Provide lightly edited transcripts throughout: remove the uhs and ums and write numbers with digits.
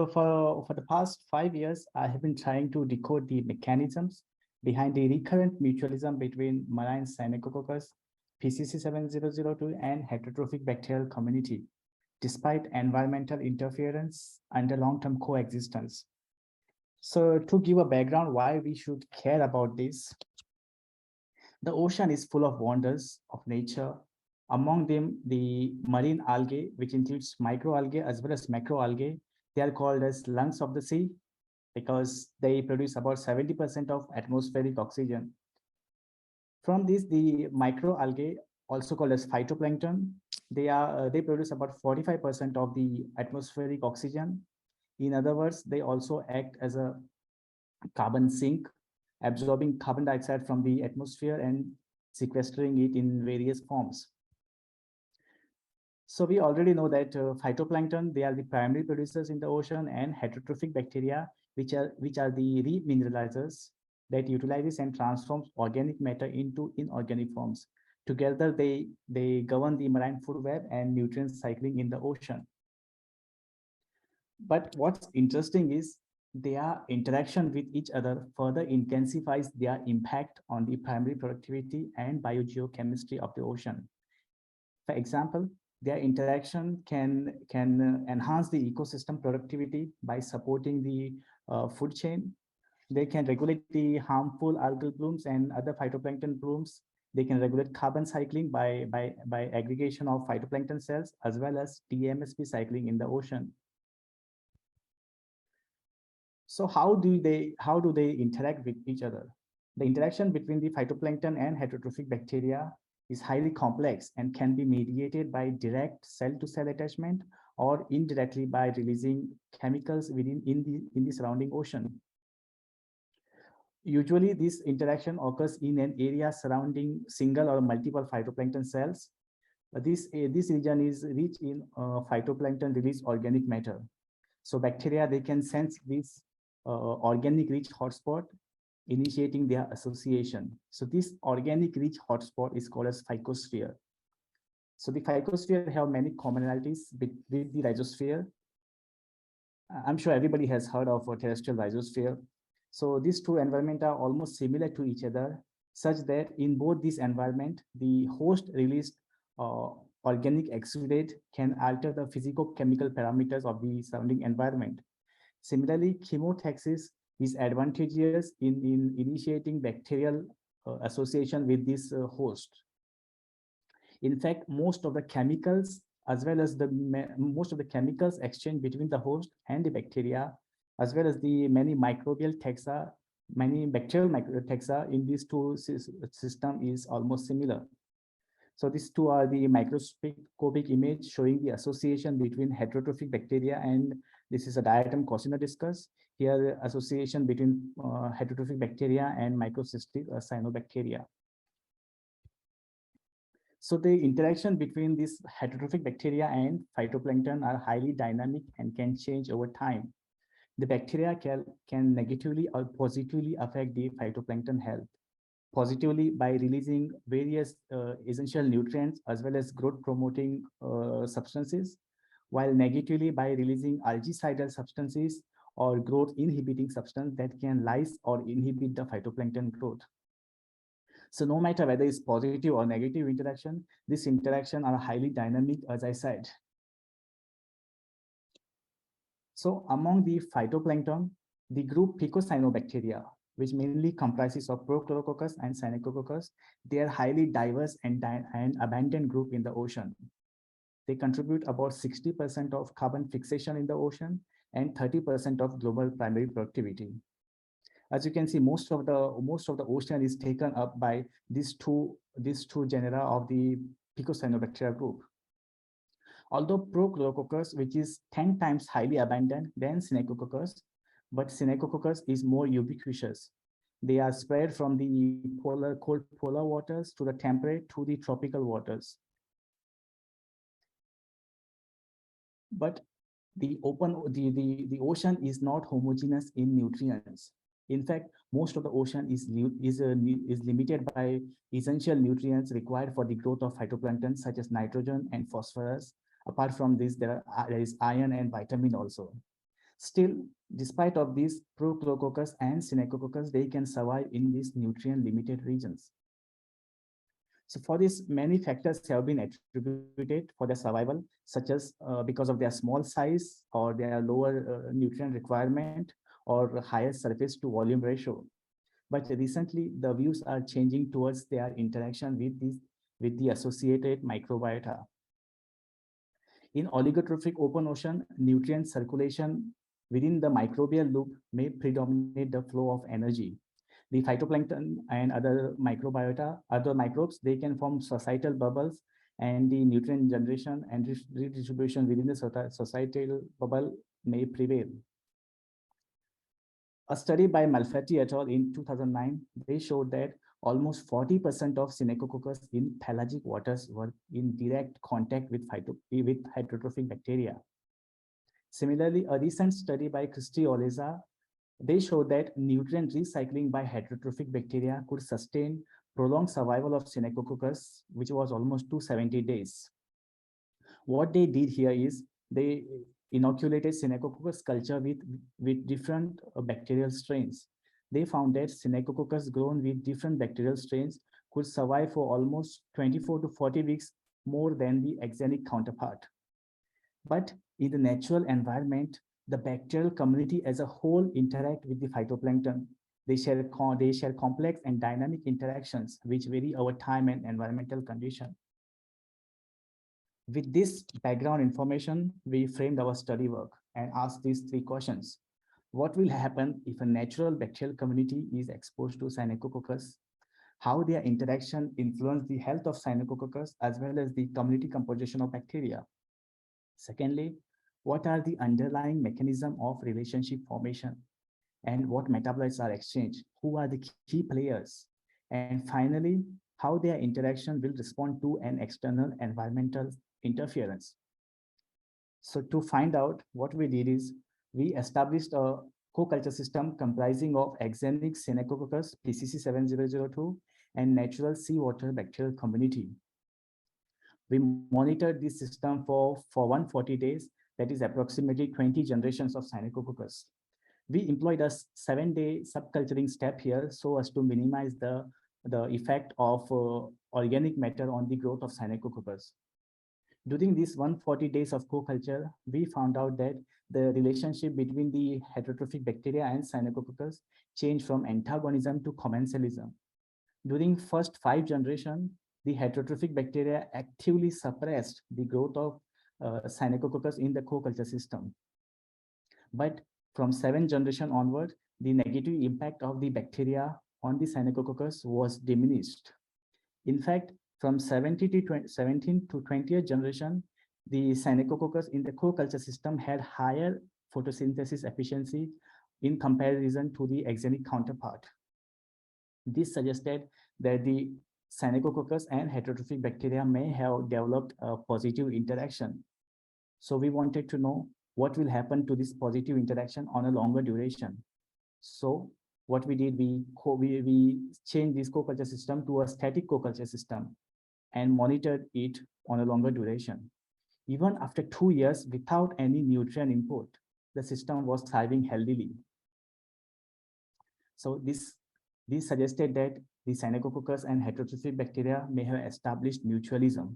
So for the past 5 years, I have been trying to decode the mechanisms behind the recurrent mutualism between marine Synechococcus, PCC7002, and heterotrophic bacterial community, despite environmental interference and the long-term coexistence. So to give a background why we should care about this, the ocean is full of wonders of nature. Among them, the marine algae, which includes microalgae as well as macroalgae, they are called as lungs of the sea because they produce about 70% of atmospheric oxygen. From this, the microalgae, also called as phytoplankton, they produce about 45% of the atmospheric oxygen. In other words, they also act as a carbon sink, absorbing carbon dioxide from the atmosphere and sequestering it in various forms. So we already know that phytoplankton, they are the primary producers in the ocean, and heterotrophic bacteria, which are the remineralizers that utilizes and transforms organic matter into inorganic forms. Together, they govern the marine food web and nutrient cycling in the ocean. But what's interesting is their interaction with each other further intensifies their impact on the primary productivity and biogeochemistry of the ocean. For example, their interaction can enhance the ecosystem productivity by supporting the food chain. They can regulate the harmful algal blooms and other phytoplankton blooms. They can regulate carbon cycling by aggregation of phytoplankton cells, as well as DMSP cycling in the ocean. So how do they interact with each other? The interaction between the phytoplankton and heterotrophic bacteria is highly complex and can be mediated by direct cell-to-cell attachment or indirectly by releasing chemicals in the surrounding ocean. Usually, this interaction occurs in an area surrounding single or multiple phytoplankton cells. This region is rich in phytoplankton released organic matter. So bacteria, they can sense this organic rich hotspot, initiating their association. So this organic rich hotspot is called as phycosphere. So the phycosphere have many commonalities with the rhizosphere. I'm sure everybody has heard of a terrestrial rhizosphere. So these two environments are almost similar to each other, such that in both this environment, the host released organic exudate can alter the physicochemical parameters of the surrounding environment. Similarly, chemotaxis is advantageous in initiating bacterial association with this host. In fact, most of the chemicals, as well as most of the chemicals exchanged between the host and the bacteria, as well as the many microbial taxa, many bacterial taxa in these two systems is almost similar. So these two are the microscopic image showing the association between heterotrophic bacteria, and this is a diatom cosina discus. Here, the association between heterotrophic bacteria and microcystic cyanobacteria. So the interaction between this heterotrophic bacteria and phytoplankton are highly dynamic and can change over time. The bacteria can negatively or positively affect the phytoplankton health. Positively by releasing various essential nutrients as well as growth promoting substances, while negatively by releasing algaecidal substances or growth inhibiting substance that can lyse or inhibit the phytoplankton growth. So no matter whether it's positive or negative interaction, this interaction are highly dynamic, as I said. So among the phytoplankton, the group Picocyanobacteria, which mainly comprises of Prochlorococcus and Synechococcus, they are highly diverse and abundant group in the ocean. They contribute about 60% of carbon fixation in the ocean and 30% of global primary productivity. As you can see, most of the ocean is taken up by these two genera of the Picocyanobacteria group. Although Prochlorococcus, which is 10 times highly abundant than Synechococcus, but Synechococcus is more ubiquitous. They are spread from the cold polar waters to the temperate to the tropical waters. But the ocean is not homogeneous in nutrients. In fact, most of the ocean is limited by essential nutrients required for the growth of phytoplankton, such as nitrogen and phosphorus. Apart from this, there is iron and vitamin also. Still, despite of these, Prochlorococcus and Synechococcus, they can survive in these nutrient-limited regions. So for this, many factors have been attributed for their survival, such as because of their small size or their lower nutrient requirement or higher surface to volume ratio. But recently, the views are changing towards their interaction with the associated microbiota. In oligotrophic open ocean, nutrient circulation within the microbial loop may predominate the flow of energy. The phytoplankton and other microbiota, other microbes, they can form societal bubbles, and the nutrient generation and redistribution within the societal bubble may prevail. A study by Malfatti et al. In 2009, they showed that almost 40% of Synechococcus in pelagic waters were in direct contact with heterotrophic bacteria. Similarly, a recent study by Christy Oleza, they showed that nutrient recycling by heterotrophic bacteria could sustain prolonged survival of Synechococcus, which was almost 270 days. What they did here is they inoculated Synechococcus culture with different bacterial strains. They found that Synechococcus grown with different bacterial strains could survive for almost 24 to 40 weeks more than the exenic counterpart. But in the natural environment, the bacterial community as a whole interact with the phytoplankton. They share complex and dynamic interactions which vary over time and environmental condition. With this background information, we framed our study work and asked these three questions. What will happen if a natural bacterial community is exposed to Synechococcus? How their interaction influence the health of Synechococcus as well as the community composition of bacteria? Secondly, what are the underlying mechanism of relationship formation? And what metabolites are exchanged? Who are the key players? And finally, how their interaction will respond to an external environmental interference. So to find out, what we did is we established a co-culture system comprising of exenic Synechococcus PCC7002 and natural seawater bacterial community. We monitored this system for 140 days, that is approximately 20 generations of Synechococcus. We employed a 7-day subculturing step here so as to minimize the effect of organic matter on the growth of Synechococcus. During these 140 days of co-culture, we found out that the relationship between the heterotrophic bacteria and Synechococcus changed from antagonism to commensalism. During first 5 generations, the heterotrophic bacteria actively suppressed the growth of Synechococcus in the co-culture system. But from 7th generation onward, the negative impact of the bacteria on the Synechococcus was diminished. In fact, from 17th to 20th generation, the Synechococcus in the co-culture system had higher photosynthesis efficiency in comparison to the exenic counterpart. This suggested that the Synechococcus and heterotrophic bacteria may have developed a positive interaction. So we wanted to know what will happen to this positive interaction on a longer duration. So what we did, we changed this co-culture system to a static co-culture system and monitored it on a longer duration. Even after 2 years without any nutrient input, the system was thriving healthily. So this suggested that the Synechococcus and heterotrophic bacteria may have established mutualism.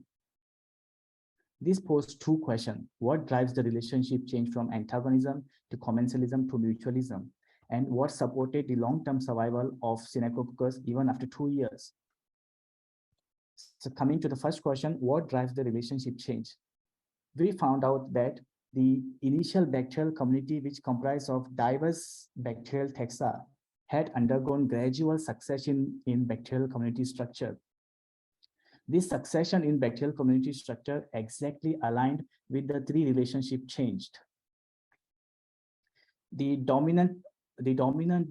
This posed 2 questions. What drives the relationship change from antagonism to commensalism to mutualism? And what supported the long-term survival of Synechococcus even after 2 years? So coming to the first question, what drives the relationship change? We found out that the initial bacterial community, which comprised of diverse bacterial taxa, had undergone gradual succession in bacterial community structure. This succession in bacterial community structure exactly aligned with the 3 relationship changed. The dominant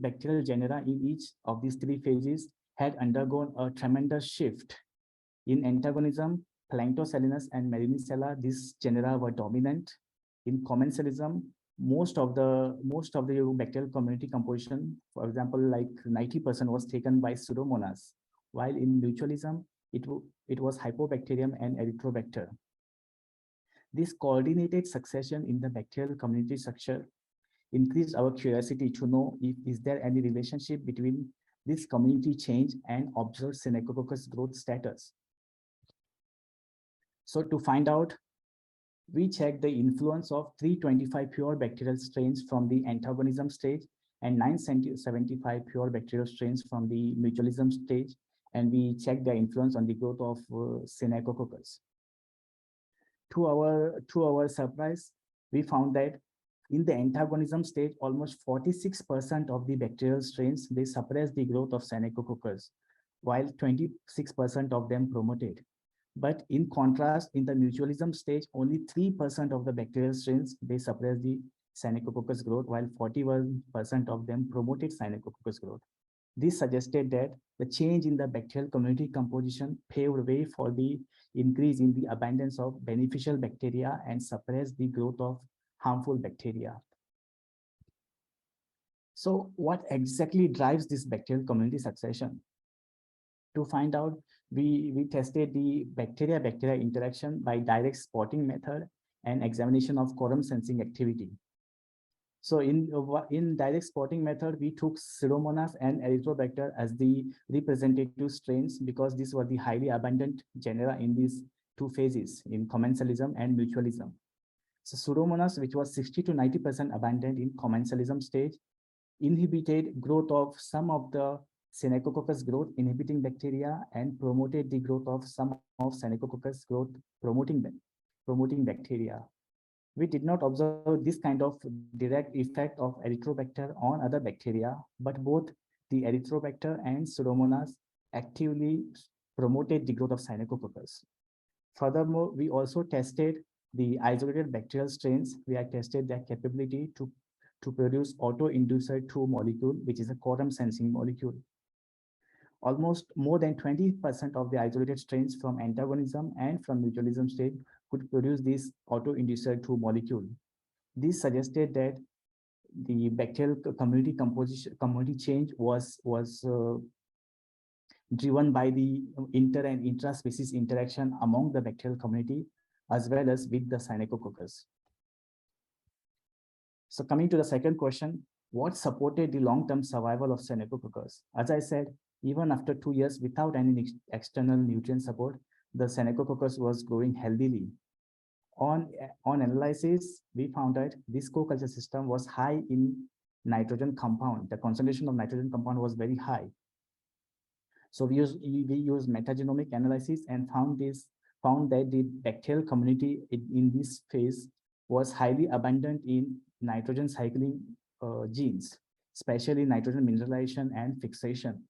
bacterial genera in each of these 3 phases had undergone a tremendous shift. In antagonism, Planktosalinus and Marinicella, these genera were dominant. In commensalism, most of the bacterial community composition, for example, like 90% was taken by Pseudomonas, while in mutualism, it was Hypobacterium and Erythrobacter. This coordinated succession in the bacterial community structure increased our curiosity to know if is there any relationship between this community change and observed Synechococcus growth status. So to find out, we checked the influence of 325 pure bacterial strains from the antagonism stage and 975 pure bacterial strains from the mutualism stage, and we checked their influence on the growth of Synechococcus. To our surprise, we found that in the antagonism stage, almost 46% of the bacterial strains, they suppress the growth of Synechococcus, while 26% of them promoted. But in contrast, in the mutualism stage, only 3% of the bacterial strains, they suppress the Synechococcus growth, while 41% of them promoted Synechococcus growth. This suggested that the change in the bacterial community composition paved way for the increase in the abundance of beneficial bacteria and suppressed the growth of harmful bacteria. So what exactly drives this bacterial community succession? To find out, we tested the bacteria-bacteria interaction by direct spotting method and examination of quorum sensing activity. So in direct spotting method, we took Pseudomonas and Erythrobacter as the representative strains because these were the highly abundant genera in these two phases, in commensalism and mutualism. So Pseudomonas, which was 60 to 90% abundant in commensalism stage, inhibited growth of some of the Synechococcus growth inhibiting bacteria and promoted the growth of some of Synechococcus growth promoting bacteria. We did not observe this kind of direct effect of Erythrobacter on other bacteria, but both the Erythrobacter and Pseudomonas actively promoted the growth of Synechococcus. Furthermore, we also tested the isolated bacterial strains. We have tested their capability to produce auto-inducer 2 molecule, which is a quorum sensing molecule. Almost more than 20% of the isolated strains from antagonism and from mutualism stage could produce this auto-inducer 2 molecule. This suggested that the bacterial community change was driven by the inter and intra-species interaction among the bacterial community as well as with the Synechococcus. So coming to the second question, what supported the long-term survival of Synechococcus? As I said, even after 2 years without any external nutrient support, the Synechococcus was growing healthily. On analysis, we found that this co-culture system was high in nitrogen compound. The concentration of nitrogen compound was very high. So we used metagenomic analysis and found that the bacterial community in this phase was highly abundant in nitrogen cycling genes, especially nitrogen mineralization and fixation.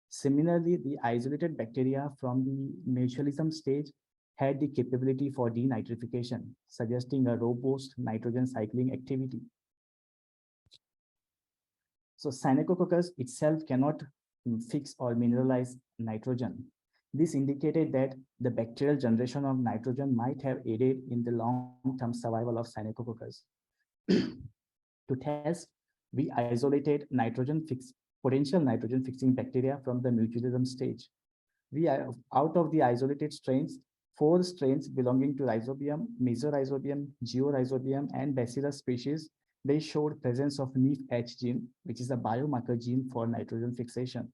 Similarly, the isolated bacteria from the mutualism stage had the capability for denitrification, suggesting a robust nitrogen cycling activity. So Synechococcus itself cannot fix or mineralize nitrogen. This indicated that the bacterial generation of nitrogen might have aided in the long-term survival of Synechococcus. To test, we isolated potential nitrogen fixing bacteria from the mutualism stage. Out of the isolated strains, 4 strains belonging to Rhizobium, Mesorhizobium, Georhizobium, and Bacillus species, they showed presence of NIF-H gene, which is a biomarker gene for nitrogen fixation.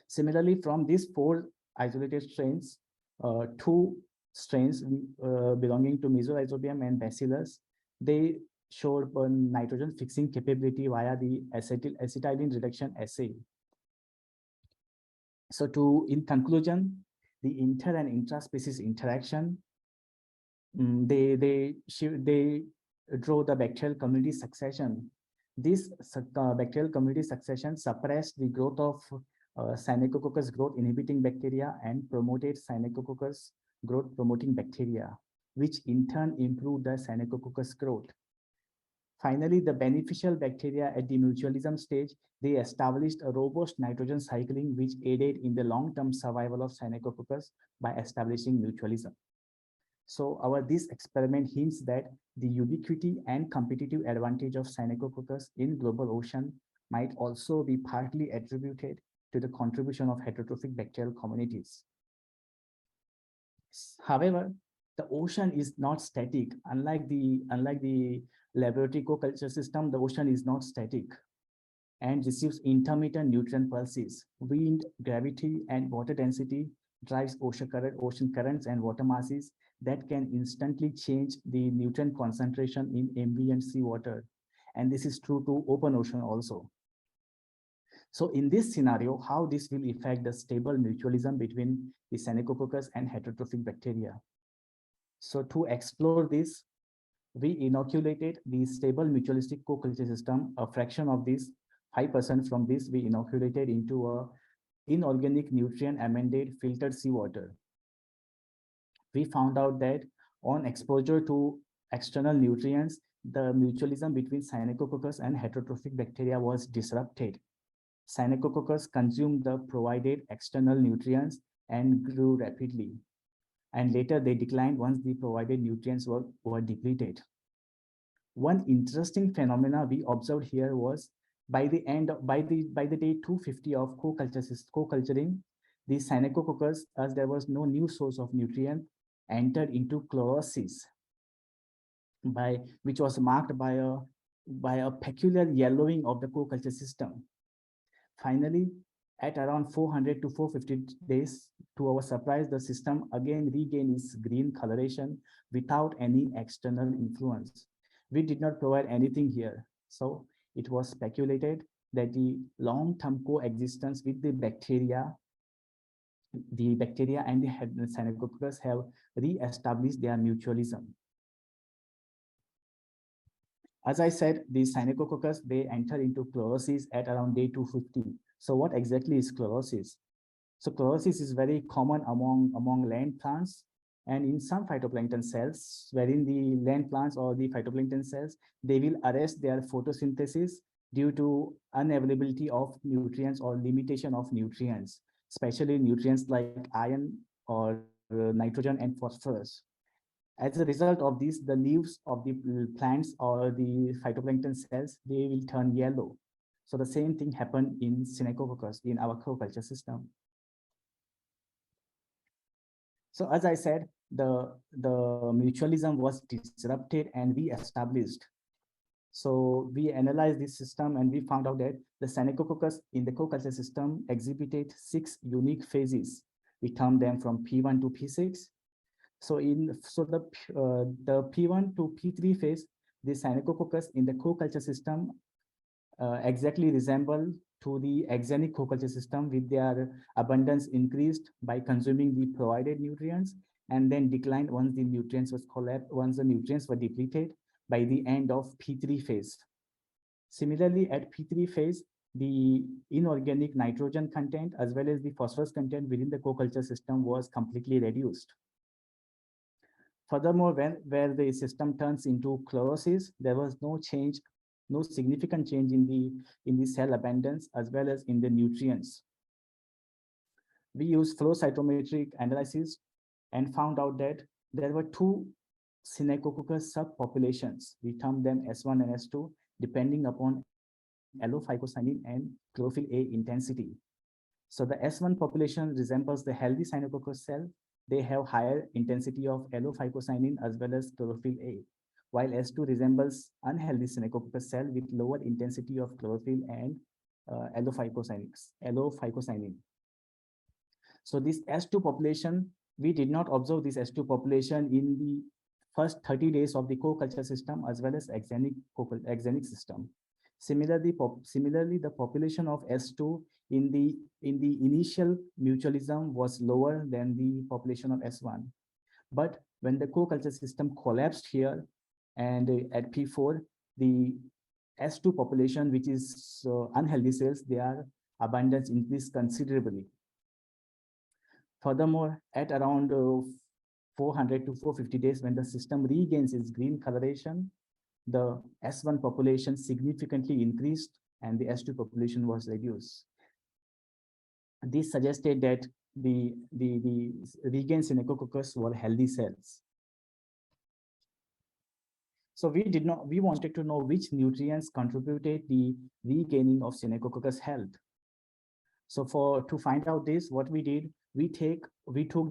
Similarly, from these 4 isolated strains, 2 strains belonging to Mesorhizobium and Bacillus, they showed nitrogen fixing capability via the acetylene reduction assay. So in conclusion, the inter and intra-species interaction, they drove the bacterial community succession. This bacterial community succession suppressed the growth of Synechococcus growth inhibiting bacteria and promoted Synechococcus growth promoting bacteria, which in turn improved the Synechococcus growth. Finally, the beneficial bacteria at the mutualism stage, they established a robust nitrogen cycling which aided in the long-term survival of Synechococcus by establishing mutualism. So this experiment hints that the ubiquity and competitive advantage of Synechococcus in global ocean might also be partly attributed to the contribution of heterotrophic bacterial communities. However, the ocean is not static. Unlike the laboratory co-culture system, the ocean is not static and receives intermittent nutrient pulses. Wind, gravity, and water density drives ocean currents and water masses that can instantly change the nutrient concentration in ambient seawater. And this is true to open ocean also. So in this scenario, how this will affect the stable mutualism between the Synechococcus and heterotrophic bacteria. So to explore this, we inoculated the stable mutualistic co-culture system. A fraction of this, 5% from this, we inoculated into a inorganic nutrient amended filtered seawater. We found out that on exposure to external nutrients, the mutualism between Synechococcus and heterotrophic bacteria was disrupted. Synechococcus consumed the provided external nutrients and grew rapidly. And later they declined once the provided nutrients were depleted. One interesting phenomena we observed here was by the day 250 of co-culturing, the Synechococcus, as there was no new source of nutrient, entered into chlorosis, which was marked by a peculiar yellowing of the co-culture system. Finally, at around 400 to 450 days, to our surprise, the system again regained its green coloration without any external influence. We did not provide anything here, so it was speculated that the long-term coexistence with the bacteria and the Synechococcus have re-established their mutualism. As I said, the Synechococcus, they enter into chlorosis at around day 250. So what exactly is chlorosis? So chlorosis is very common among land plants and in some phytoplankton cells, wherein the land plants or the phytoplankton cells, they will arrest their photosynthesis due to unavailability of nutrients or limitation of nutrients, especially nutrients like iron or nitrogen and phosphorus. As a result of this, the leaves of the plants or the phytoplankton cells, they will turn yellow. So the same thing happened in Synechococcus in our co-culture system. So as I said, the mutualism was disrupted and re-established. So we analyzed this system and we found out that the Synechococcus in the co-culture system exhibited 6 unique phases. We termed them from P1 to P6. So the P1 to P3 phase, the Synechococcus in the co-culture system exactly resemble to the axenic co-culture system, with their abundance increased by consuming the provided nutrients and then declined once the nutrients were depleted by the end of P3 phase. Similarly, at P3 phase, the inorganic nitrogen content as well as the phosphorus content within the co-culture system was completely reduced. Furthermore, where the system turns into chlorosis, there was no significant change in the cell abundance as well as in the nutrients. We used flow cytometric analysis and found out that there were 2 Synechococcus subpopulations. We termed them S1 and S2, depending upon allophycocyanin and chlorophyll A intensity. So the S1 population resembles the healthy Synechococcus cell. They have higher intensity of allophycocyanin as well as chlorophyll A, while S2 resembles unhealthy Synechococcus cell with lower intensity of chlorophyll and allophycocyanin. So this S2 population, we did not observe this S2 population in the first 30 days of the co-culture system as well as axenic system. Similarly, the population of S2 in the initial mutualism was lower than the population of S1. But when the co-culture system collapsed here and at P4, the S2 population, which is unhealthy cells, their abundance increased considerably. Furthermore, at around 400 to 450 days, when the system regains its green coloration, the S1 population significantly increased and the S2 population was reduced. This suggested that the regained Synechococcus were healthy cells. So we wanted to know which nutrients contributed the regaining of Synechococcus health. So to find out this, what we did, we took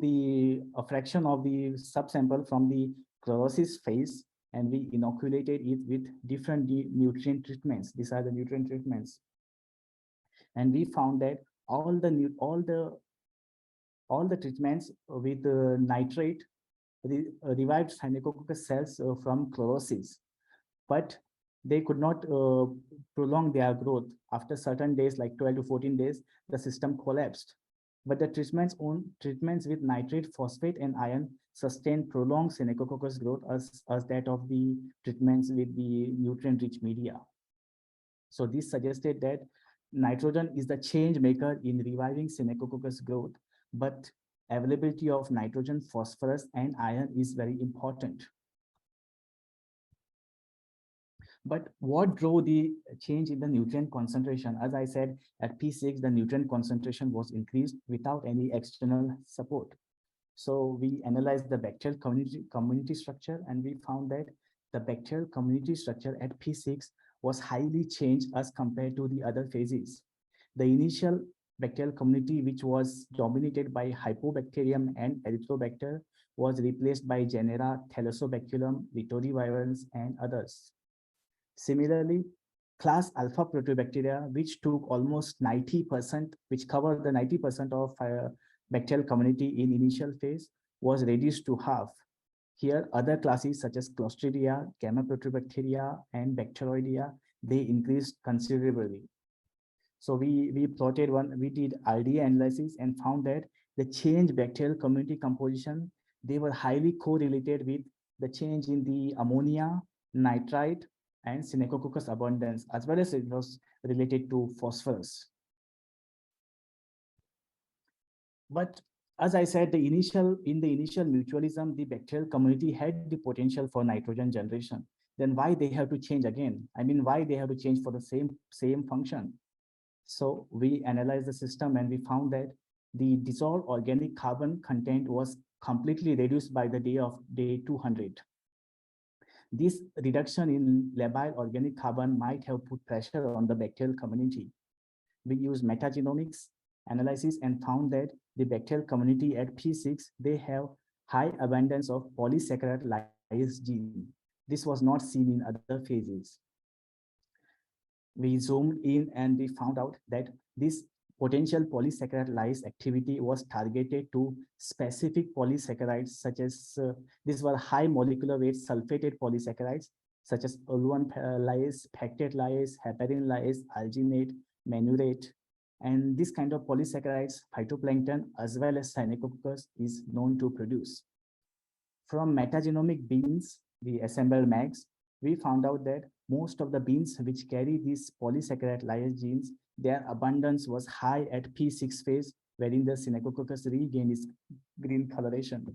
a fraction of the subsample from the chlorosis phase and we inoculated it with different nutrient treatments. These are the nutrient treatments. And we found that all the treatments with nitrate revived Synechococcus cells from chlorosis, but they could not prolong their growth. After certain days, like 12 to 14 days, the system collapsed. But the treatments with nitrate, phosphate, and iron sustained prolonged Synechococcus growth as that of the treatments with the nutrient-rich media. So this suggested that nitrogen is the change maker in reviving Synechococcus growth, but availability of nitrogen, phosphorus, and iron is very important. But what drove the change in the nutrient concentration? As I said, at P6, the nutrient concentration was increased without any external support. So we analyzed the bacterial community structure, and we found that the bacterial community structure at P6 was highly changed as compared to the other phases. The initial bacterial community, which was dominated by Hypobacterium and Erythrobacter, was replaced by genera Thalassobaculum, Litorivirans, and others. Similarly, class alpha proteobacteria, which took almost 90%, which covered the 90% of bacterial community in initial phase, was reduced to half. Here, other classes such as Clostridia, Gamma proteobacteria, and Bacteroidea, they increased considerably. So we did RDA analysis and found that the change bacterial community composition, they were highly correlated with the change in the ammonia, nitrite, and Synechococcus abundance, as well as it was related to phosphorus. But as I said, in the initial mutualism, the bacterial community had the potential for nitrogen generation. Then why they have to change again? I mean, why they have to change for the same function? So we analyzed the system and we found that the dissolved organic carbon content was completely reduced by the day 200. This reduction in labile organic carbon might have put pressure on the bacterial community. We used metagenomics analysis and found that the bacterial community at P6, they have high abundance of polysaccharide lyase gene. This was not seen in other phases. We zoomed in and we found out that this potential polysaccharide lyase activity was targeted to specific polysaccharides, such as these were high molecular weight sulfated polysaccharides, such as Oluan lyase, pectate lyase, heparin lyase, alginate, manurate. And this kind of polysaccharides, phytoplankton as well as Synechococcus is known to produce. From metagenomic beans, the assembled mags, we found out that most of the beans which carry these polysaccharide lyase genes, their abundance was high at P6 phase, wherein the Synechococcus regained its green coloration.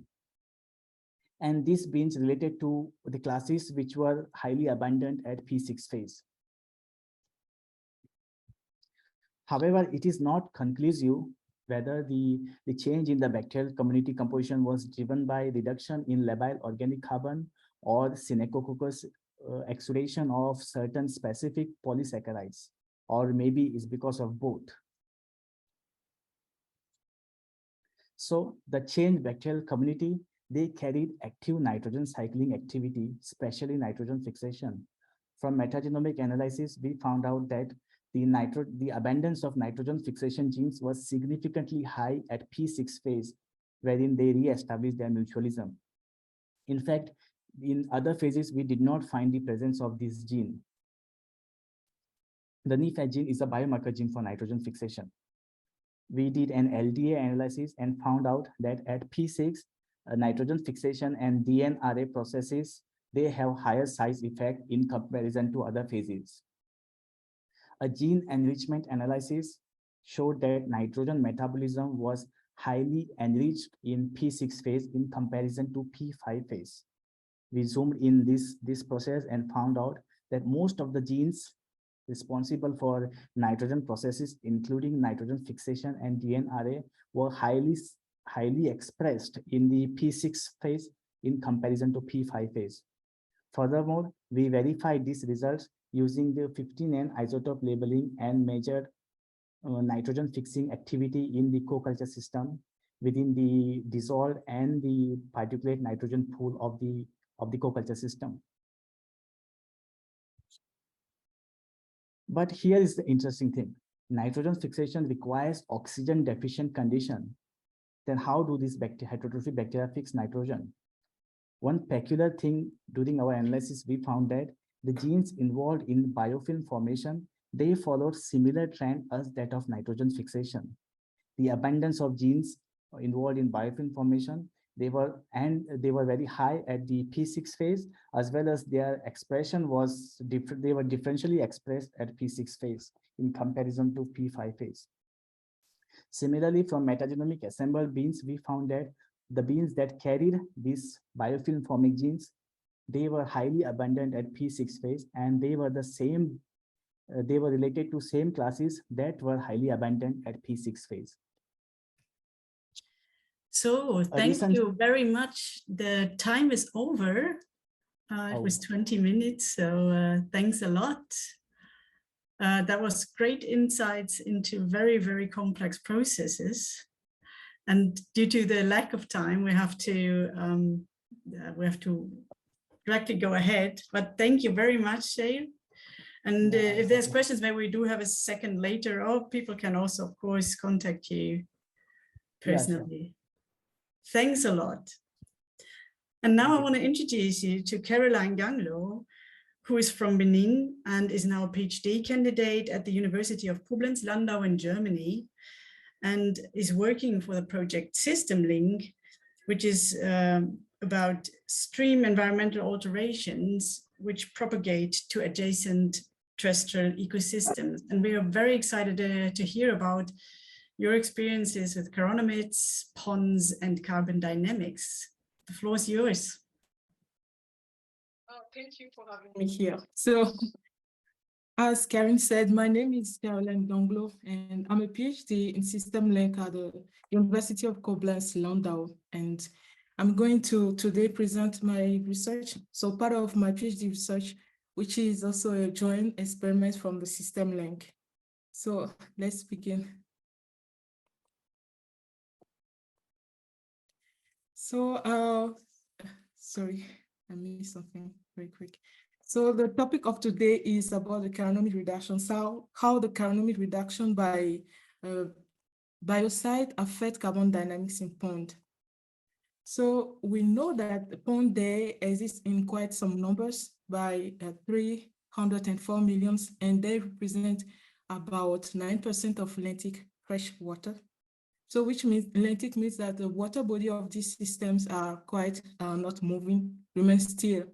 And these beans related to the classes which were highly abundant at P6 phase. However, it is not conclusive whether the change in the bacterial community composition was driven by reduction in labile organic carbon or Synechococcus exudation of certain specific polysaccharides, or maybe it's because of both. So the changed bacterial community, they carried active nitrogen cycling activity, especially nitrogen fixation. From metagenomic analysis, we found out that the abundance of nitrogen fixation genes was significantly high at P6 phase, wherein they re-established their mutualism. In fact, in other phases, we did not find the presence of this gene. The NIFAT gene is a biomarker gene for nitrogen fixation. We did an LDA analysis and found out that at P6, nitrogen fixation and DNRA processes, they have higher size effect in comparison to other phases. A gene enrichment analysis showed that nitrogen metabolism was highly enriched in P6 phase in comparison to P5 phase. We zoomed in this process and found out that most of the genes responsible for nitrogen processes, including nitrogen fixation and DNRA, were highly expressed in the P6 phase in comparison to P5 phase. Furthermore, we verified these results using the 15N isotope labeling and measured nitrogen fixing activity in the co-culture system within the dissolved and the particulate nitrogen pool of the co-culture system. But here is the interesting thing. Nitrogen fixation requires oxygen deficient condition. Then how do these heterotrophic bacteria fix nitrogen? One peculiar thing during our analysis, we found that the genes involved in biofilm formation, they followed similar trend as that of nitrogen fixation. The abundance of genes involved in biofilm formation, they were very high at the P6 phase, as well as their expression was different. They were differentially expressed at P6 phase in comparison to P5 phase. Similarly, from metagenomic assembled beans, we found that the beans that carried these biofilm forming genes, they were highly abundant at P6 phase, and they were the same, they were related to same classes that were highly abundant at P6 phase. So thank you very much. The time is over. It was 20 minutes, so thanks a lot. That was great insights into very, very complex processes. And due to the lack of time, we have to directly go ahead. But thank you very much, Shail. And if there's questions, maybe we do have a second later, or people can also, of course, contact you personally. Yeah, sure. Thanks a lot. And now I want to introduce you to Caroline Ganglo, who is from Benin and is now a PhD candidate at the University of Koblenz-landau in Germany, and is working for the project Systemlink, which is about stream environmental alterations which propagate to adjacent terrestrial ecosystems. And we are very excited to hear about your experiences with chironomids, ponds, and carbon dynamics. The floor is yours. Oh, thank you for having me here. So, as Karen said, my name is Caroline Ganglo, and I'm a PhD in Systemlink at the University of Koblenz-landau. And I'm going to today present my research. So part of my PhD research, which is also a joint experiment from the Systemlink. So let's begin. So, sorry, I missed something very quick. So the topic of today is about the chironomid reduction. So how the chironomid reduction by biocide affect carbon dynamics in pond. So we know that the pond there exists in quite some numbers by 304 million, and they represent about 9% of Atlantic fresh water. So which means Atlantic means that the water body of these systems are quite not moving, remain still.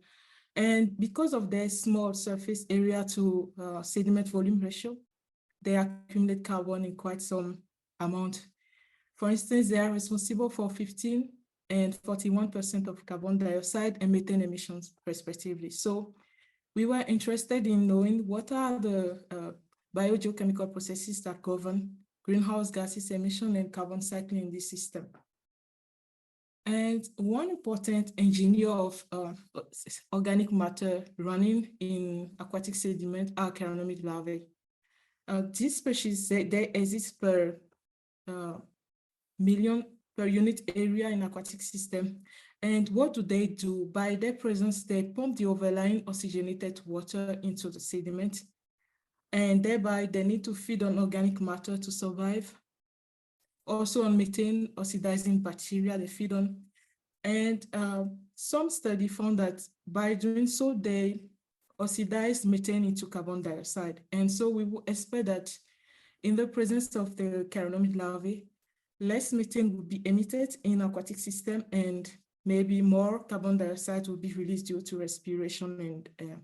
And because of their small surface area to sediment volume ratio, they accumulate carbon in quite some amount. For instance, they are responsible for 15 and 41% of carbon dioxide and methane emissions, respectively. So we were interested in knowing what are the biogeochemical processes that govern greenhouse gases emission and carbon cycling in this system. And one important engineer of organic matter running in aquatic sediment are chironomid larvae. These species, they exist per million per unit area in aquatic system. And what do? By their presence, they pump the overlying oxygenated water into the sediment, and thereby they need to feed on organic matter to survive. Also on methane oxidizing bacteria they feed on. And some study found that by doing so, they oxidize methane into carbon dioxide. And so we would expect that in the presence of the chironomid larvae, less methane would be emitted in aquatic system, and maybe more carbon dioxide will be released due to respiration and air.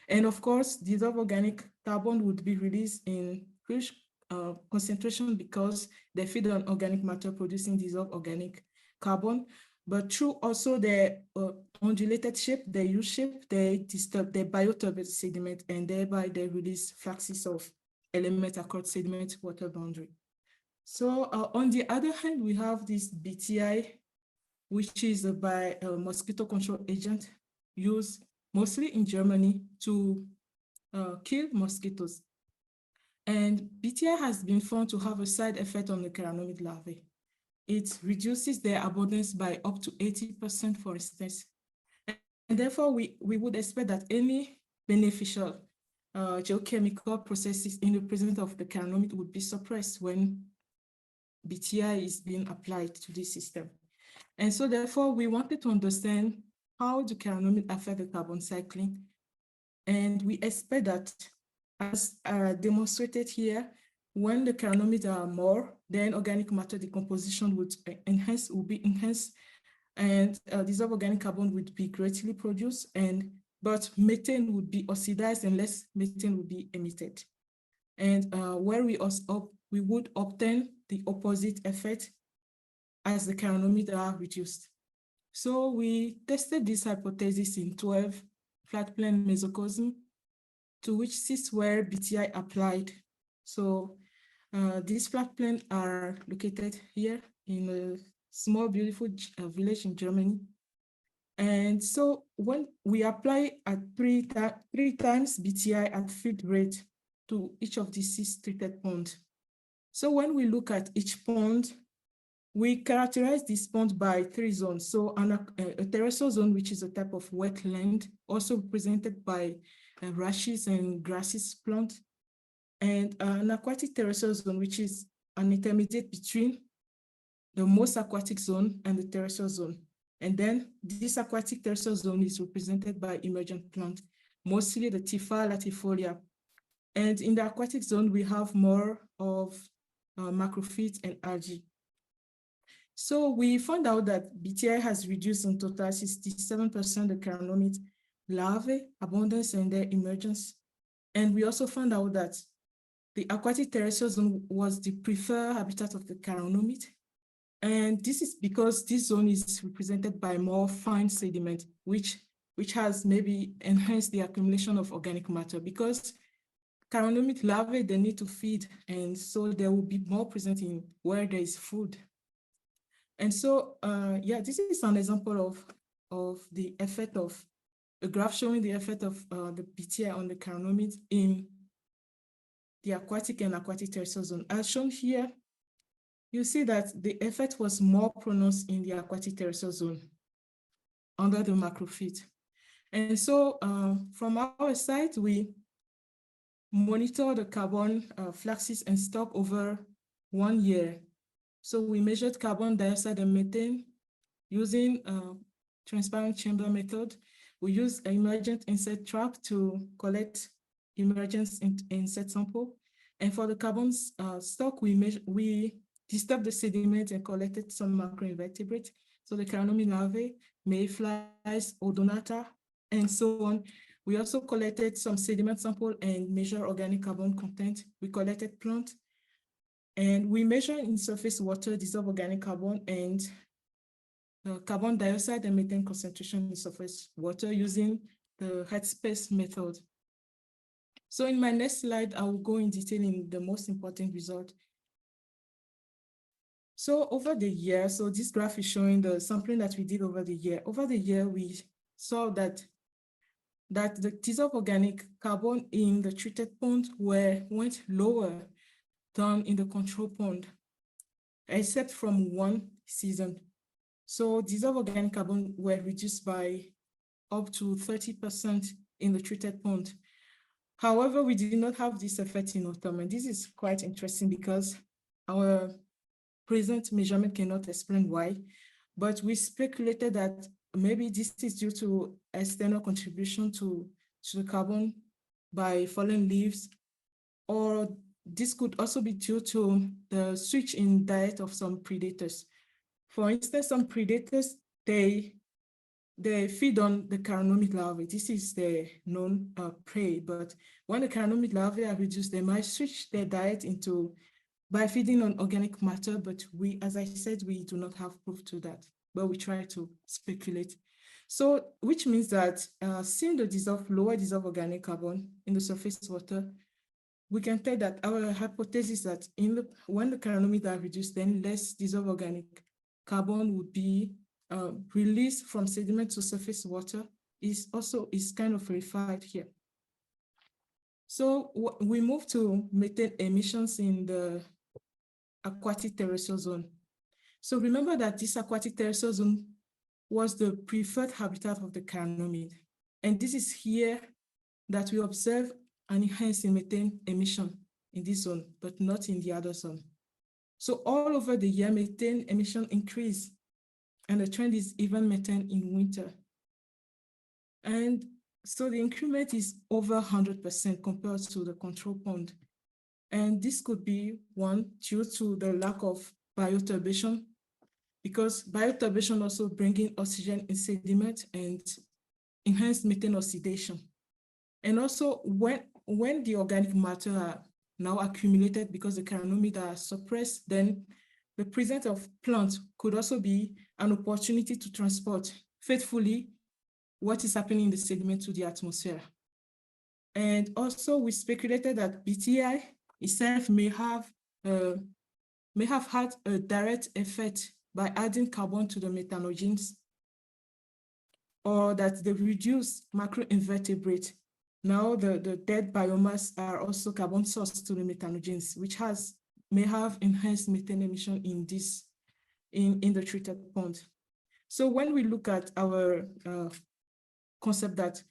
And of course, dissolved organic carbon would be released in huge concentration because they feed on organic matter producing dissolved organic carbon. But through also their undulated shape, their U-shape, they disturb the bioturbid sediment, and thereby they release fluxes of elements across sediment water boundary. So on the other hand, we have this BTI, which is a mosquito control agent used mostly in Germany to kill mosquitoes. And BTI has been found to have a side effect on the chironomid larvae. It reduces their abundance by up to 80%, for instance. And therefore, we would expect that any beneficial geochemical processes in the presence of the chironomid would be suppressed when BTI is being applied to this system. And so therefore, we wanted to understand how the chironomid affect the carbon cycling. And we expect that, as demonstrated here, when the chironomids are more, then organic matter decomposition would be enhanced, and dissolved organic carbon would be greatly produced, but methane would be oxidized and less methane would be emitted. And where we would obtain the opposite effect as the chironomids are reduced. So we tested this hypothesis in 12 flat plane mesocosm, to which 6 were BTI applied. So these flat planes are located here in a small, beautiful village in Germany. And so when we apply at three times BTI at field rate to each of these 6 treated ponds. So when we look at each pond, we characterize this pond by 3 zones. So a terrestrial zone, which is a type of wetland, also represented by rushes and grasses plant, and an aquatic terrestrial zone, which is an intermediate between the most aquatic zone and the terrestrial zone. And then this aquatic terrestrial zone is represented by emergent plant, mostly the Typha latifolia. And in the aquatic zone, we have more of macrophytes and algae. So we found out that BTI has reduced in total 67% the chironomid larvae abundance and their emergence. And we also found out that the aquatic terrestrial zone was the preferred habitat of the chironomid. And this is because this zone is represented by more fine sediment, which has maybe enhanced the accumulation of organic matter, because chironomid larvae, they need to feed, and so they will be more present in where there is food. And so, yeah, this is an example of the effect of a graph showing the effect of the BTI on the chironomids in the aquatic and aquatic terrestrial zone. As shown here, you see that the effect was more pronounced in the aquatic terrestrial zone under the macrophyte. And so from our side, we monitor the carbon fluxes and stock over 1 year. So we measured carbon dioxide and methane using transparent chamber method. We use an emergent insect trap to collect emergence insect sample. And for the carbon stock, we disturbed the sediment and collected some macroinvertebrates. So the chironomid larvae, mayflies, odonata, and so on. We also collected some sediment sample and measure organic carbon content. We collected plant, and we measure in surface water dissolved organic carbon and carbon dioxide and methane concentration in surface water using the headspace method. So in my next slide, I will go in detail in the most important result. So over the year, so this graph is showing the sampling that we did over the year. Over the year, we saw that the dissolved organic carbon in the treated pond went lower than in the control pond, except from 1 season. So dissolved organic carbon were reduced by up to 30% in the treated pond. However, we did not have this effect in autumn, and this is quite interesting because our present measurement cannot explain why, but we speculated that maybe this is due to external contribution to the carbon by fallen leaves, or this could also be due to the switch in diet of some predators. For instance, some predators, they feed on the chironomid larvae. This is the known prey, but when the chironomid larvae are reduced, they might switch their diet by feeding on organic matter, but we, as I said, we do not have proof to that, but we try to speculate. So, which means that seeing the lower dissolved organic carbon in the surface water, we can tell that our hypothesis that when the chironomids are reduced, then less dissolved organic carbon would be released from sediment to surface water is kind of verified here. So we move to methane emissions in the aquatic terrestrial zone. So remember that this aquatic terrestrial zone was the preferred habitat of the chironomid. And this is here that we observe an enhance in methane emission in this zone, but not in the other zone. So all over the year, methane emission increase, and the trend is even methane in winter. And so the increment is over 100% compared to the control pond. And this could be one due to the lack of bioturbation, because bioturbation also bringing oxygen in sediment and enhanced methane oxidation. And also when the organic matter are now accumulated because the chironomids are suppressed, then the presence of plants could also be an opportunity to transport faithfully what is happening in the sediment to the atmosphere. And also we speculated that BTI itself may have had a direct effect by adding carbon to the methanogens, or that the reduced macroinvertebrate, now the dead biomass are also carbon source to the methanogens, which may have enhanced methane emission in this in the treated pond. So when we look at our concept that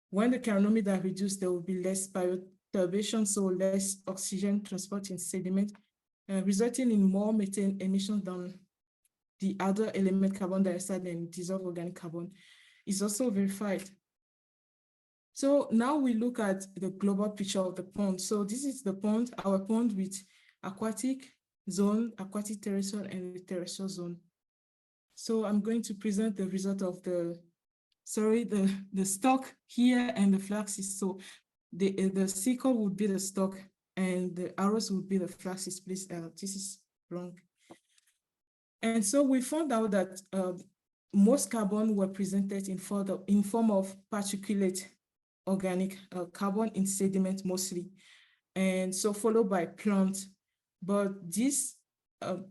when the chironomids are reduced, there will be less bioturbation, so less oxygen transport in sediment, resulting in more methane emissions than the other element, carbon dioxide and dissolved organic carbon, is also verified. So now we look at the global picture of the pond. So this is the pond, our pond with aquatic zone, aquatic terrestrial, and the terrestrial zone. So I'm going to present the result of the stock here and the flaxes. So the circle would be the stock and the arrows would be the flaxes. Please, this is wrong. And so we found out that most carbon were presented in form of particulate organic carbon in sediment mostly, and so followed by plant. But this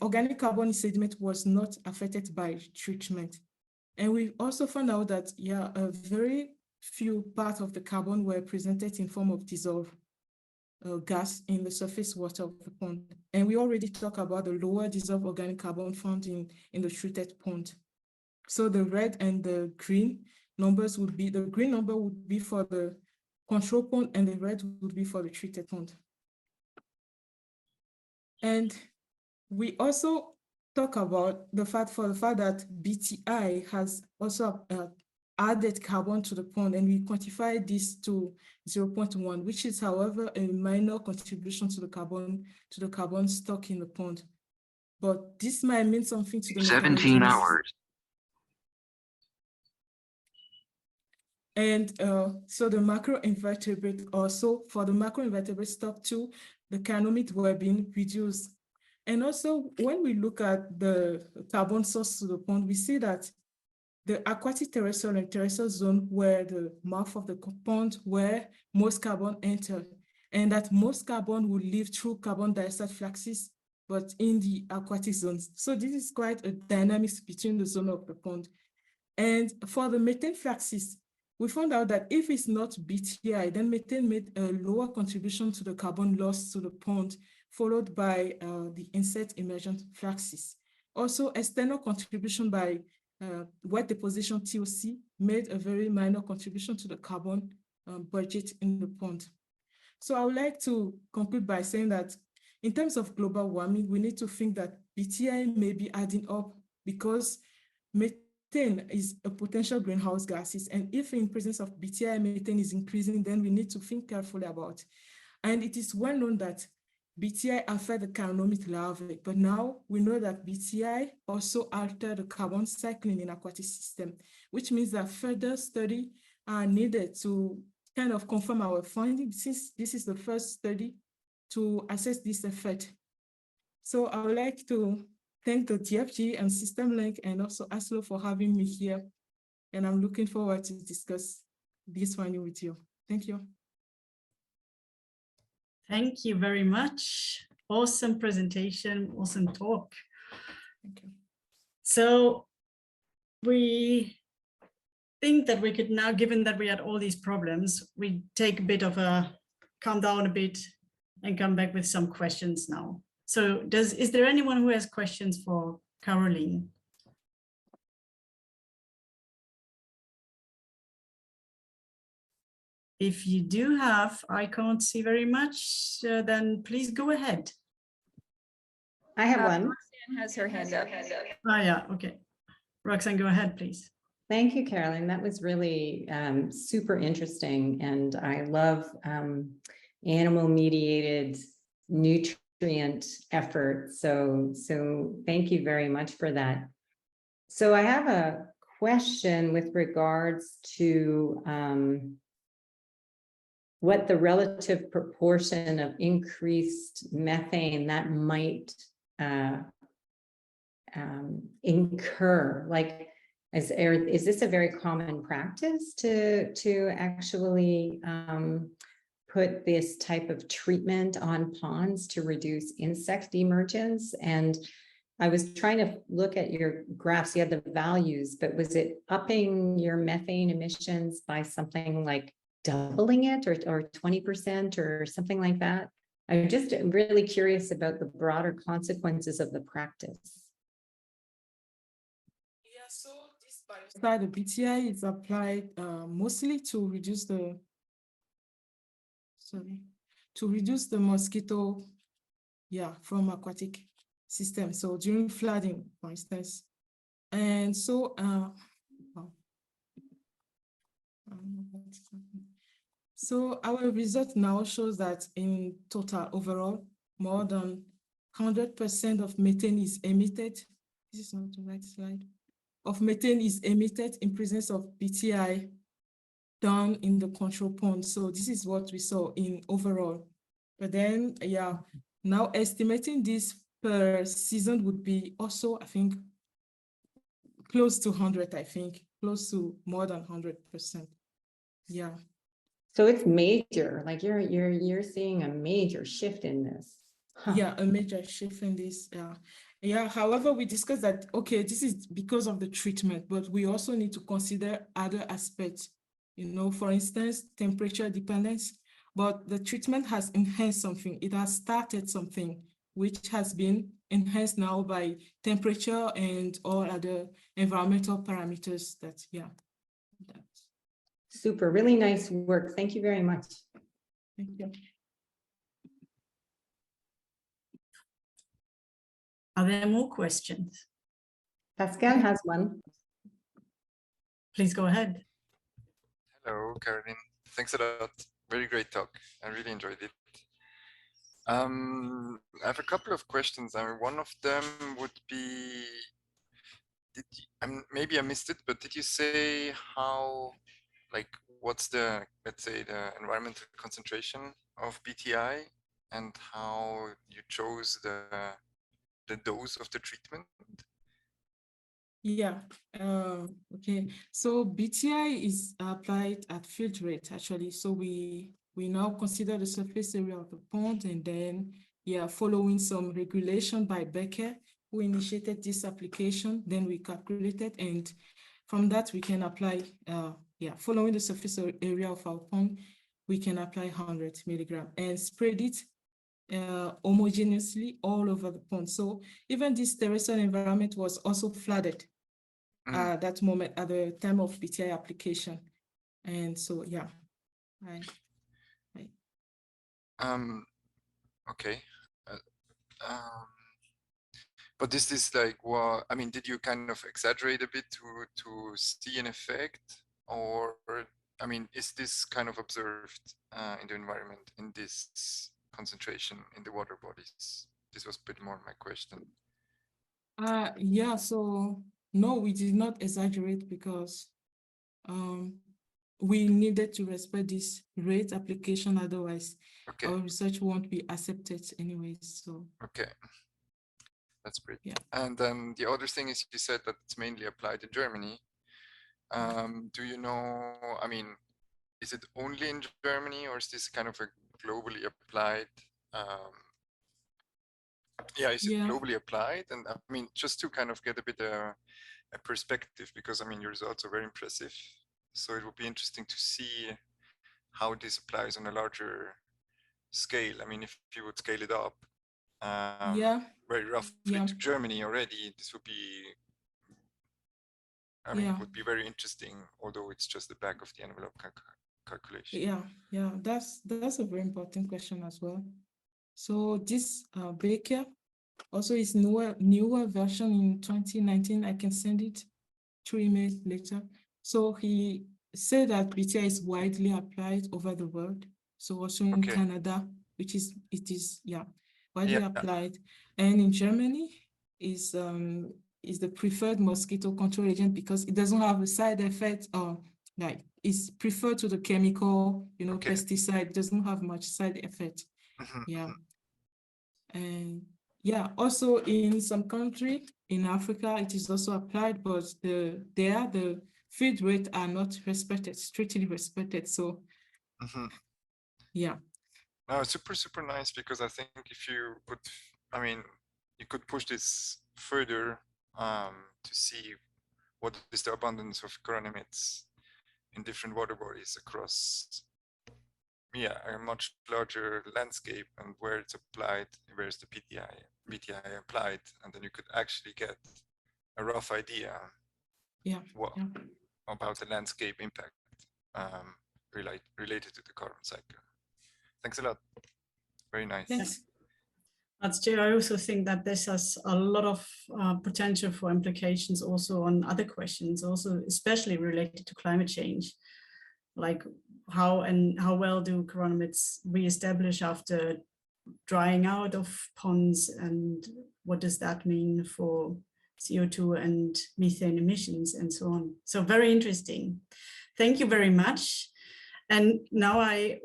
organic carbon in sediment was not affected by treatment. And we also found out that, yeah, a very few parts of the carbon were presented in form of dissolved gas in the surface water of the pond. And we already talked about the lower dissolved organic carbon found in the treated pond. So the red and the green numbers would be, the green number would be for the control pond and the red would be for the treated pond. And we also talk about the fact that BTI has also added carbon to the pond, and we quantify this to 0.1, which is, however, a minor contribution to the carbon stock in the pond. But this might mean something to the 17 hours. And so the macroinvertebrate also, for the macroinvertebrate stock too, the chironomids were being reduced. And also when we look at the carbon source to the pond, we see that the aquatic terrestrial and terrestrial zone were the mouth of the pond where most carbon entered, and that most carbon would leave through carbon dioxide flaxes, but in the aquatic zones. So this is quite a dynamics between the zone of the pond. And for the methane flaxes, we found out that if it's not BTI, then methane made a lower contribution to the carbon loss to the pond, followed by the insect emergent flaxes. Also, external contribution by wet deposition TOC made a very minor contribution to the carbon budget in the pond. So I would like to conclude by saying that in terms of global warming, we need to think that BTI may be adding up because methane is a potential greenhouse gases. And if in presence of BTI, methane is increasing, then we need to think carefully about. And it is well known that BTI affect the chironomid larvae, but now we know that BTI also alter the carbon cycling in aquatic system, which means that further study are needed to kind of confirm our findings, since this is the first study to assess this effect. So I would like to thank the DFG and Systemlink and also ASLO for having me here. And I'm looking forward to discuss this finding with you. Thank you. Thank you very much. Awesome presentation, awesome talk. Thank you. So we think that we could now, given that we had all these problems, we take a bit of a calm down a bit and come back with some questions now. So is there anyone who has questions for Caroline? if you do have, I can't see very much, then please go ahead. I have one. Roxanne has her hand up. Oh yeah, okay. Roxanne, go ahead, please. Thank you, Caroline. That was really super interesting. And I love animal-mediated nutrient effort. So thank you very much for that. So I have a question with regards to what the relative proportion of increased methane that might incur. Like, is this a very common practice to actually put this type of treatment on ponds to reduce insect emergence? And I was trying to look at your graphs, you had the values, but was it upping your methane emissions by something like doubling it or 20% or something like that? I'm just really curious about the broader consequences of the practice. Yeah, so this biocide, the BTI, is applied mostly to reduce the mosquito, from aquatic system. So during flooding, for instance, and so so our result now shows that in total overall, more than 100% of methane is emitted. This is not the right slide. Of methane is emitted in presence of BTI down in the control pond. So this is what we saw in overall. But then, now estimating this per season would be also, I think, close to 100, I think, close to more than 100%. Yeah. So it's major, like you're seeing a major shift in this. Huh. Yeah, a major shift in this. However, we discussed that, okay, this is because of the treatment, but we also need to consider other aspects, for instance, temperature dependence, but the treatment has enhanced something. It has started something which has been enhanced now by temperature and all other environmental parameters that, Super, really nice work. Thank you very much. Thank you. Are there more questions? Pascal has one. Please go ahead. Hello, Caroline. Thanks a lot. Very great talk. I really enjoyed it. I have a couple of questions. One of them would be, maybe I missed it, but did you say how, like, what's the, let's say, the environmental concentration of BTI and how you chose the dose of the treatment? Yeah, okay. So BTI is applied at field rate, actually. So we now consider the surface area of the pond, and then, following some regulation by Becker, who initiated this application, then we calculated, and from that we can apply, following the surface area of our pond, we can apply 100 milligram and spread it homogeneously all over the pond. So even this terrestrial environment was also flooded at that moment, at the time of BTI application. And so, Okay. But is this like, well, I mean, did you kind of exaggerate a bit to see an effect, or I mean, is this kind of observed in the environment in this concentration in the water bodies? This was a bit more my question. So no, we did not exaggerate because we needed to respect this rate application, otherwise our research won't be accepted anyways. So okay, that's great. And then the other thing is, you said that it's mainly applied in Germany. Do you know, I mean, is it only in Germany, or is this kind of a globally applied? Is it globally applied? And I mean, just to kind of get a bit a perspective, because I mean, your results are very impressive. So it would be interesting to see how this applies on a larger scale. I mean, if you would scale it up very roughly to Germany already, this would be, I mean, it would be very interesting, although it's just the back of the envelope calculation? Yeah, that's a very important question as well. So this Baker also is newer version in 2019. I can send it through email later. So he said that BTI is widely applied over the world. So also in Canada, it is widely applied, and in Germany is the preferred mosquito control agent because it doesn't have a side effect or like it's preferred to the chemical, pesticide. It doesn't have much side effect. And also in some country in Africa, it is also applied, but the feed rate are not strictly respected. So No, super nice, because I think if you could, you could push this further to see what is the abundance of chironomids in different water bodies across a much larger landscape, and where it's applied, where's the BTI applied, and then you could actually get a rough idea about the landscape impact related to the carbon cycle. Thanks a lot. Very nice. Thanks. That's true. I also think that this has a lot of potential for implications also on other questions, also especially related to climate change, like how well do chironomids reestablish after drying out of ponds, and what does that mean for CO2 and methane emissions and so on. So very interesting. Thank you very much. And now I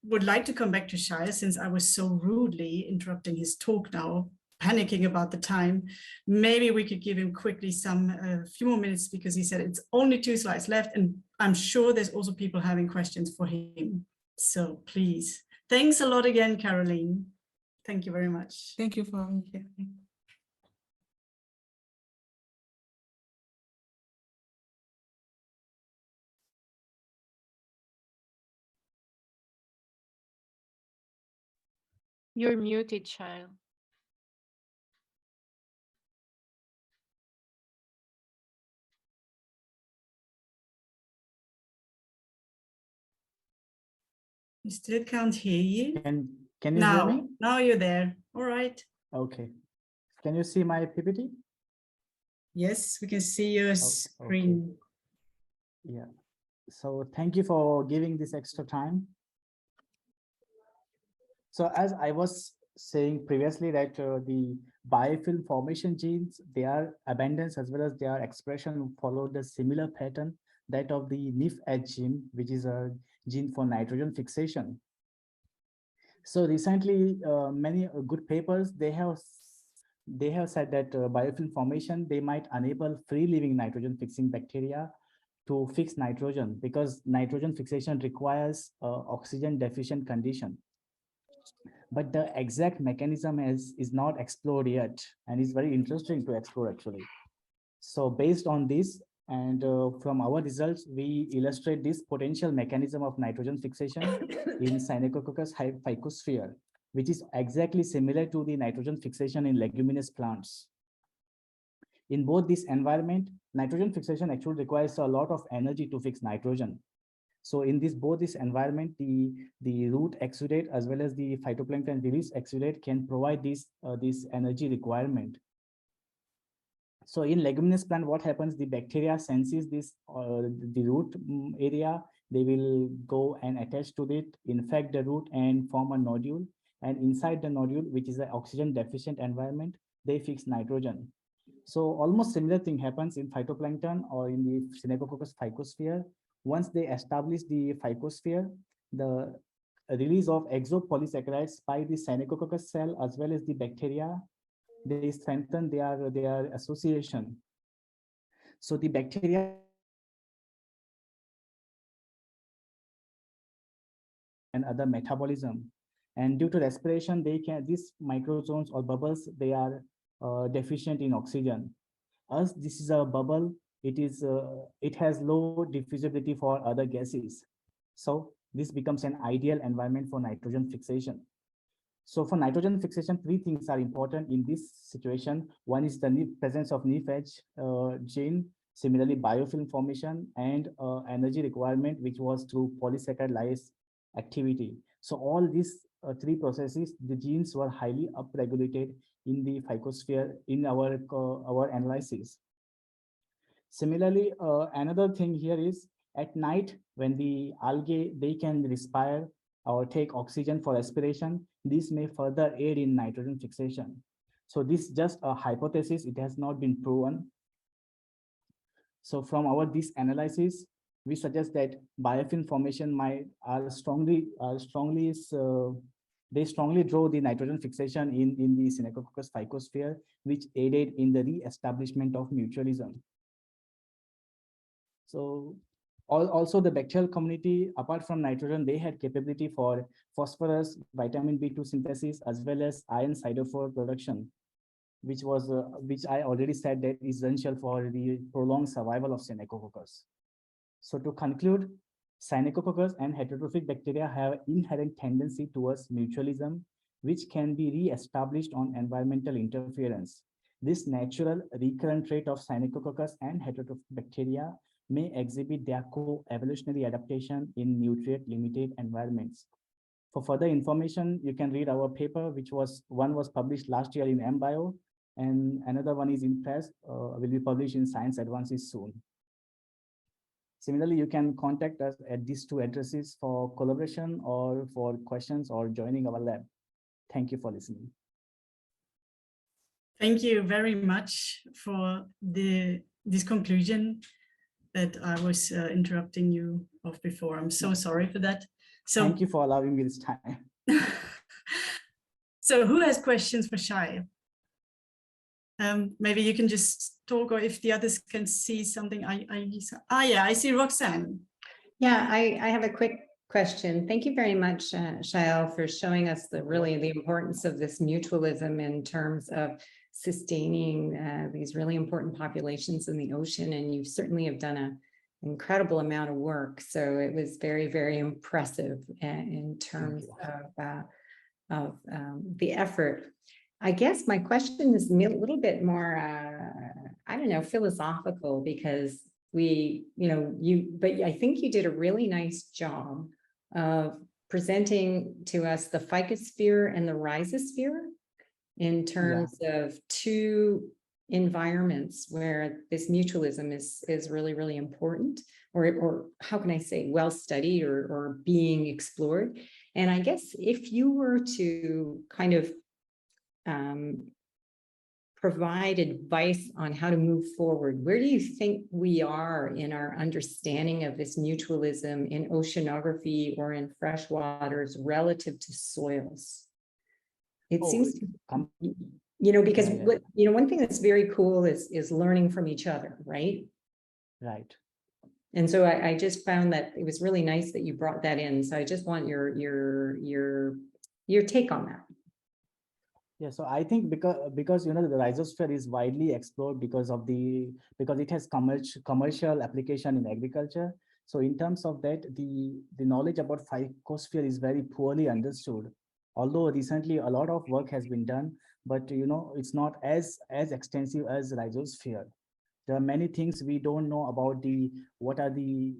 would like to come back to Shailesh, since I was so rudely interrupting his talk now, panicking about the time. Maybe we could give him quickly a few more minutes, because he said it's only 2 slides left, and I'm sure there's also people having questions for him. So please. Thanks a lot again, Caroline. Thank you very much. Thank you for having me here. You're muted, child. We still can't hear you. Can you hear me? Now you're there. All right. Okay. Can you see my PPT? Yes, we can see your screen. Okay. Yeah. So thank you for giving this extra time. So as I was saying previously, that the biofilm formation genes, their abundance as well as their expression follow the similar pattern that of the NIF-H gene, which is a gene for nitrogen fixation. So recently, many good papers, they have said that biofilm formation, they might enable free living nitrogen fixing bacteria to fix nitrogen, because nitrogen fixation requires oxygen deficient condition. But the exact mechanism is not explored yet, and it's very interesting to explore actually. So based on this, and from our results, we illustrate this potential mechanism of nitrogen fixation in Synechococcus phycosphere, which is exactly similar to the nitrogen fixation in leguminous plants. In both this environment, nitrogen fixation actually requires a lot of energy to fix nitrogen. So in both this environment, the root exudate as well as the phytoplankton release exudate can provide this energy requirement. So in leguminous plant, what happens? The bacteria senses this the root area. They will go and attach to it, infect the root and form a nodule. And inside the nodule, which is an oxygen deficient environment, they fix nitrogen. So almost similar thing happens in phytoplankton or in the Synechococcus phycosphere. Once they establish the phycosphere, the release of exopolysaccharides by the Synechococcus cell as well as the bacteria, they strengthen their association. So the bacteria and other metabolism, and due to respiration, these microzones or bubbles, they are deficient in oxygen. As this is a bubble, it has low diffusibility for other gases. So this becomes an ideal environment for nitrogen fixation. So for nitrogen fixation, 3 things are important in this situation. One is the presence of NIF-H gene. Similarly, biofilm formation and energy requirement, which was through polysaccharide lyase activity. So all these three processes, the genes were highly upregulated in the phycosphere in our analysis. Similarly, another thing here is at night when the algae, they can respire or take oxygen for respiration, this may further aid in nitrogen fixation. So this is just a hypothesis, it has not been proven. So from this analysis, we suggest that biofilm formation they strongly drove the nitrogen fixation in the Synechococcus phycosphere, which aided in the re-establishment of mutualism. So also the bacterial community, apart from nitrogen, they had capability for phosphorus, vitamin B2 synthesis, as well as iron siderophore production, which I already said that is essential for the prolonged survival of Synechococcus. So to conclude, Synechococcus and heterotrophic bacteria have inherent tendency towards mutualism, which can be re-established on environmental interference. This natural recurrent trait of Synechococcus and heterotrophic bacteria may exhibit their co-evolutionary adaptation in nutrient-limited environments. For further information, you can read our paper, one was published last year in MBio, and another one is in press, will be published in Science Advances soon. Similarly, you can contact us at these two addresses for collaboration or for questions or joining our lab. Thank you for listening. Thank you very much for this conclusion that I was interrupting you of before. I'm so sorry for that. So thank you for allowing me this time. So who has questions for Shai? Maybe you can just talk, or if the others can see something. Yeah, I see Roxanne. Yeah, I have a quick question. Thank you very much, Shail, for showing us the importance of this mutualism in terms of sustaining these really important populations in the ocean. And you certainly have done an incredible amount of work. So it was very, very impressive in terms of the effort. I guess my question is a little bit more, I don't know, philosophical, because but I think you did a really nice job of presenting to us the phycosphere and the rhizosphere in terms of two environments where this mutualism is really, really important, or how can I say, well studied or being explored. And I guess if you were to kind of provide advice on how to move forward, where do you think we are in our understanding of this mutualism in oceanography or in freshwaters relative to soils? It seems to, because one thing that's very cool is learning from each other, right? Right. And so I just found that it was really nice that you brought that in. So I just want your take on that. Yeah, so I think because the rhizosphere is widely explored because it has commercial application in agriculture. So in terms of that, the knowledge about phycosphere is very poorly understood. Although recently a lot of work has been done, but it's not as extensive as rhizosphere. There are many things we don't know about what are the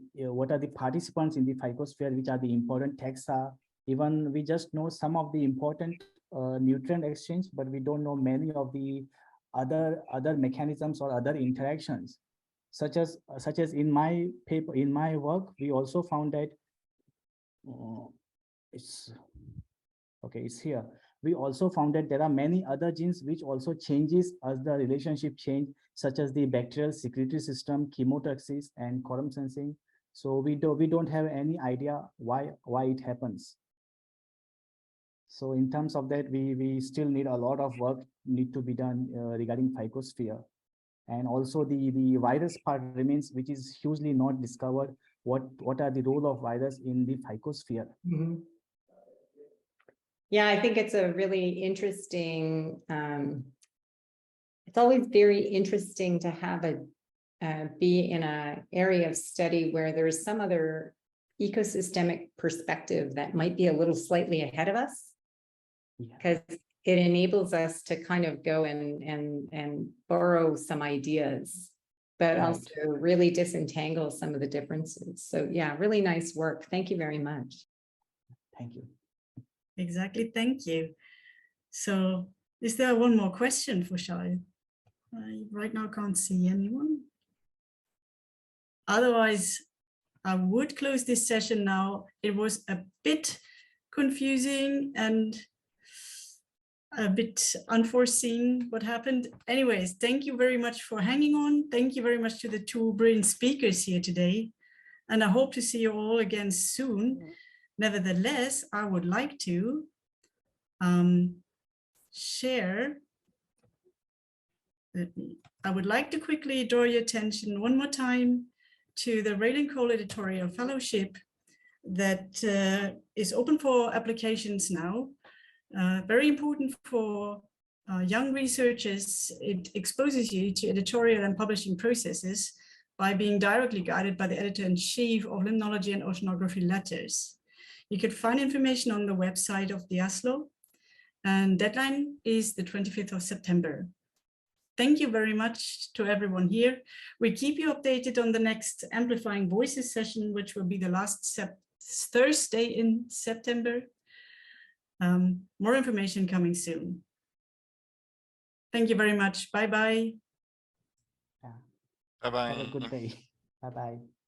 participants in the phycosphere, which are the important taxa. Even we just know some of the important nutrient exchange, but we don't know many of the other mechanisms or other interactions, such as in my paper, in my work, we also found that it's here. We also found that there are many other genes which also changes as the relationship change, such as the bacterial secretory system, chemotaxis, and quorum sensing. So we don't have any idea why it happens. So in terms of that, we still need a lot of work need to be done regarding phycosphere. And also the virus part remains, which is hugely not discovered. What are the role of virus in the phycosphere? Mm-hmm. Yeah, I think it's a really interesting, it's always very interesting to have be in an area of study where there is some other ecosystemic perspective that might be a little slightly ahead of us, because it enables us to kind of go and borrow some ideas but Right. also really disentangle some of the differences. So yeah, really nice work. Thank you very much. Thank you. Exactly. Thank you. So is there one more question for Shail? I right now can't see anyone. Otherwise, I would close this session now. It was a bit confusing and a bit unforeseen what happened. Anyways, thank you very much for hanging on. Thank you very much to the two brilliant speakers here today. And I hope to see you all again soon. Nevertheless, I would like to share. I would like to quickly draw your attention one more time to the Raylan Cole Editorial Fellowship that is open for applications now. Very important for young researchers. It exposes you to editorial and publishing processes by being directly guided by the editor-in-chief of Limnology and Oceanography Letters. You can find information on the website of the ASLO, and deadline is the 25th of September. Thank you very much to everyone here. We keep you updated on the next Amplifying Voices session, which will be the last Thursday in September. More information coming soon. Thank you very much. Bye-bye. Yeah. Bye-bye. Have a good day. Bye-bye.